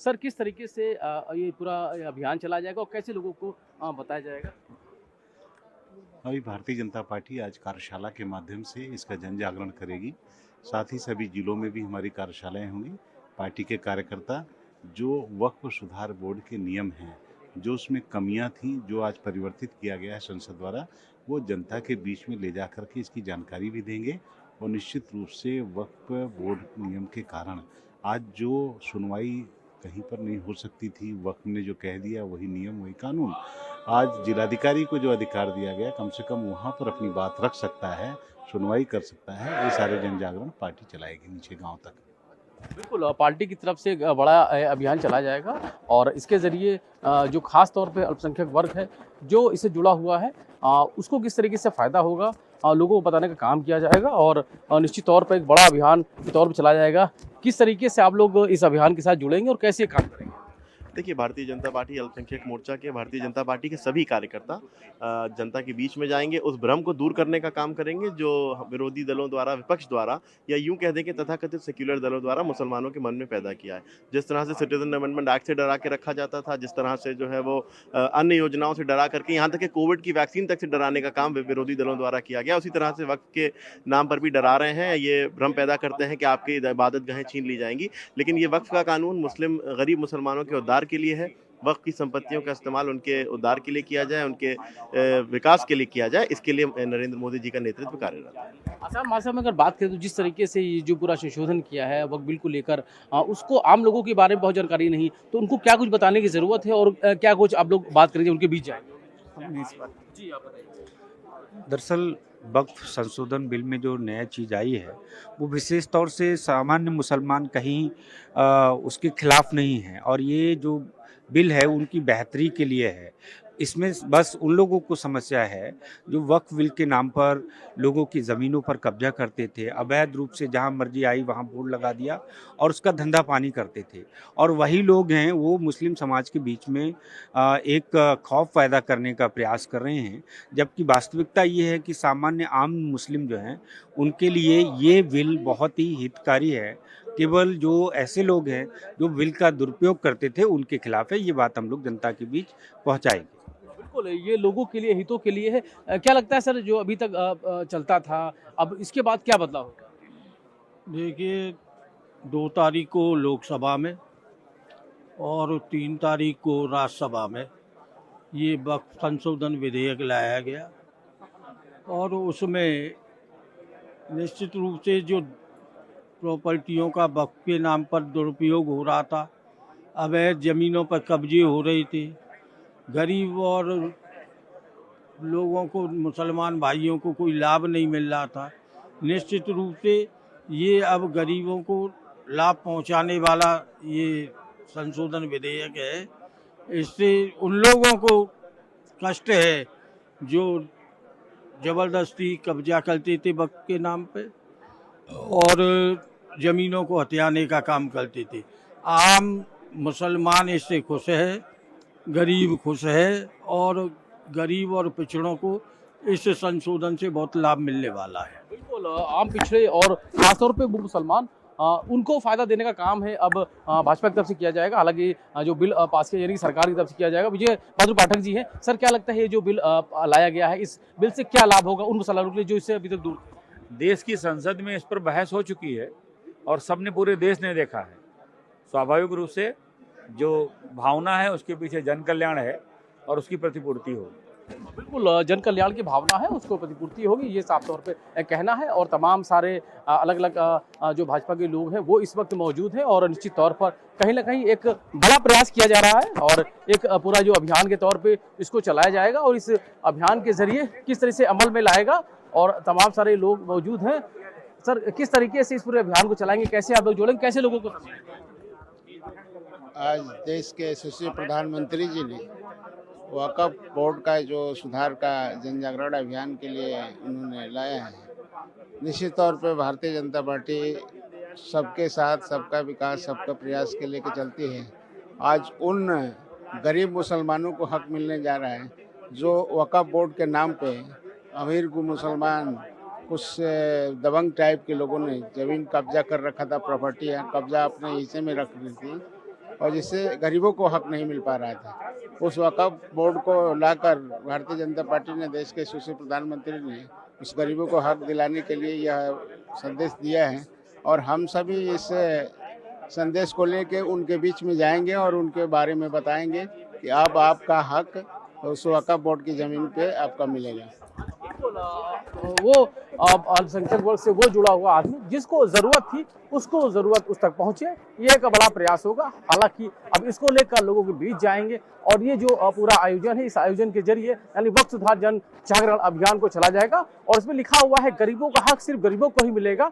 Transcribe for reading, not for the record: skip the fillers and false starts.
Sir किस तरीके से ये पूरा अभियान चलाया जाएगा और कैसे लोगों को बताया जाएगा? अभी भारतीय जनता पार्टी आज कार्यशाला के माध्यम से इसका जन जागरण करेगी। साथ ही सभी जिलों में भी हमारी कार्यशालाएं होंगी। पार्टी के कार्यकर्ता जो वक्फ सुधार बोर्ड के नियम हैं, जो उसमें कमियां थी, जो आज परिवर्तित किया गया है संसद द्वारा, वो जनता के बीच में ले जाकर के इसकी जानकारी भी देंगे। और निश्चित रूप से वक्फ बोर्ड नियम के कारण आज जो सुनवाई कहीं पर नहीं हो सकती थी, वक्फ ने जो कह दिया वही नियम वही कानून, आज जिलाधिकारी को जो अधिकार दिया गया, कम से कम वहाँ पर अपनी बात रख सकता है, सुनवाई कर सकता है। ये सारे जन जागरण पार्टी चलाएगी नीचे गांव तक। बिल्कुल पार्टी की तरफ से एक बड़ा अभियान चलाया जाएगा और इसके ज़रिए जो खास तौर पे अल्पसंख्यक वर्ग है जो इससे जुड़ा हुआ है उसको किस तरीके से फ़ायदा होगा लोगों को बताने का काम किया जाएगा और निश्चित तौर पर एक बड़ा अभियान के तौर पर चलाया जाएगा। किस तरीके से आप लोग इस अभियान के साथ जुड़ेंगे और कैसे काम करेंगे? देखिए, भारतीय जनता पार्टी अल्पसंख्यक मोर्चा के भारतीय जनता पार्टी के सभी कार्यकर्ता जनता के बीच में जाएंगे, उस भ्रम को दूर करने का काम करेंगे जो विरोधी दलों द्वारा, विपक्ष द्वारा या यूं कह दें कि तथाकथित सेक्युलर दलों द्वारा मुसलमानों के मन में पैदा किया है। जिस तरह से सिटीजन अमेंडमेंट एक्ट से डरा के रखा जाता था, जिस तरह से जो है वो अन्य योजनाओं से डरा करके, यहाँ तक कि कोविड की वैक्सीन तक से डराने का काम विरोधी दलों द्वारा किया गया, उसी तरह से वक्त के नाम पर भी डरा रहे हैं। ये भ्रम पैदा करते हैं कि आपकी इबादत गाहें छीन ली जाएंगी, लेकिन ये वक्फ का कानून गरीब मुसलमानों के उद्धार के लिए है। वक्फ की संपत्तियों का इस्तेमाल उनके उद्धार के लिए किया जाए, उनके विकास के लिए किया जाए, इसके लिए नरेंद्र मोदी जी का नेतृत्व कार्यरत है। अच्छा मासा में अगर बात करें तो जिस तरीके से ये जो पूरा संशोधन किया है वक्त बिल को लेकर उसको आम लोगों के बारे में बहुत जानकारी नहीं, तो उनको क्या कुछ बताने की ज़रूरत है और क्या कुछ आप लोग बात करेंगे उनके बीच जाएंगे? जी आप बताइए। दरअसल वक्फ संशोधन बिल में जो नया चीज़ आई है वो विशेष तौर से सामान्य मुसलमान कहीं उसके खिलाफ नहीं है और ये जो बिल है उनकी बेहतरी के लिए है। इसमें बस उन लोगों को समस्या है जो वक्फ बिल के नाम पर लोगों की ज़मीनों पर कब्जा करते थे, अवैध रूप से जहां मर्जी आई वहां बोर्ड लगा दिया और उसका धंधा पानी करते थे। और वही लोग हैं वो मुस्लिम समाज के बीच में एक खौफ पैदा करने का प्रयास कर रहे हैं, जबकि वास्तविकता ये है कि सामान्य आम मुस्लिम जो हैं उनके लिए ये बिल बहुत ही हितकारी है। केवल जो ऐसे लोग हैं जो बिल का दुरुपयोग करते थे उनके खिलाफ है। ये बात हम लोग जनता के बीच पहुंचाएंगे। बिल्कुल, ये लोगों के लिए, हितों के लिए है। क्या लगता है सर जो अभी तक चलता था, अब इसके बाद क्या बदलाव होगा? देखिए, 2 तारीख को लोकसभा में और 3 तारीख को राज्यसभा में ये वक्फ संशोधन विधेयक लाया गया और उसमें निश्चित रूप से जो प्रॉपर्टियों का वक्फ के नाम पर दुरुपयोग हो रहा था, अवैध ज़मीनों पर कब्जे हो रहे थे, गरीब और लोगों को, मुसलमान भाइयों को कोई लाभ नहीं मिल रहा था। निश्चित रूप से ये अब गरीबों को लाभ पहुंचाने वाला ये संशोधन विधेयक है। इससे उन लोगों को कष्ट है जो ज़बरदस्ती कब्जा करते थे वक्फ के नाम पे और ज़मीनों को हथियाने का काम करते थे। आम मुसलमान इससे खुश है, गरीब खुश है और गरीब और पिछड़ों को इस संशोधन से बहुत लाभ मिलने वाला है। बिल्कुल आम पिछड़े और खासतौर पे वो मुसलमान उनको फ़ायदा देने का काम है अब भाजपा की तरफ से किया जाएगा। हालांकि जो बिल पास किया यानी कि सरकार की तरफ से किया जाएगा। विजय बहादुर पाठक जी हैं, सर क्या लगता है ये जो बिल लाया गया है, इस बिल से क्या लाभ होगा उन मुसलमानों के लिए जो इससे अभी तक दूर थे? देश की संसद में इस पर बहस हो चुकी है और सबने, पूरे देश ने देखा है। स्वाभाविक रूप से जो भावना है उसके पीछे जन कल्याण है और उसकी प्रतिपूर्ति होगी। बिल्कुल जन कल्याण की भावना है उसको प्रतिपूर्ति होगी, ये साफ तौर पे कहना है। और तमाम सारे अलग अलग जो भाजपा के लोग हैं वो इस वक्त मौजूद हैं और निश्चित तौर पर कहीं ना कहीं एक बड़ा प्रयास किया जा रहा है और एक पूरा जो अभियान के तौर पे इसको चलाया जाएगा और इस अभियान के जरिए किस तरह से अमल में लाएगा और तमाम सारे लोग मौजूद हैं। सर किस तरीके से इस पूरे अभियान को चलाएंगे, कैसे आप लोग जोड़ेंगे, कैसे लोगों को समझाएंगे? आज देश के यशस्वी प्रधानमंत्री जी ने वक्फ बोर्ड का जो सुधार का जन जागरण अभियान के लिए उन्होंने लाया है। निश्चित तौर पे भारतीय जनता पार्टी सबके साथ, सबका विकास, सबका प्रयास के लेके चलती है। आज उन गरीब मुसलमानों को हक मिलने जा रहा है जो वक्फ बोर्ड के नाम पे अमीर मुसलमान, कुछ दबंग टाइप के लोगों ने ज़मीन कब्जा कर रखा था, प्रॉपर्टी कब्जा अपने हिस्से में रख ली थी। और जिससे गरीबों को हक नहीं मिल पा रहा था। उस वक्फ बोर्ड को लाकर भारतीय जनता पार्टी ने, देश के यशस्वी प्रधानमंत्री ने उस गरीबों को हक दिलाने के लिए यह संदेश दिया है और हम सभी इस संदेश को लेके उनके बीच में जाएंगे और उनके बारे में बताएंगे कि अब आपका हक उस वक्फ बोर्ड की ज़मीन पे आपका मिलेगा। वो अल्पसंख्यक वर्ग से वो जुड़ा हुआ आदमी जिसको जरूरत थी उसको जरूरत उस तक पहुंचे, ये एक बड़ा प्रयास होगा। हालांकि अब इसको लेकर लोगों के बीच जाएंगे और ये जो पूरा आयोजन है, इस आयोजन के जरिए यानी वक्फ सुधार जन जागरण अभियान को चला जाएगा और इसमें लिखा हुआ है गरीबों का हक सिर्फ गरीबों को ही मिलेगा।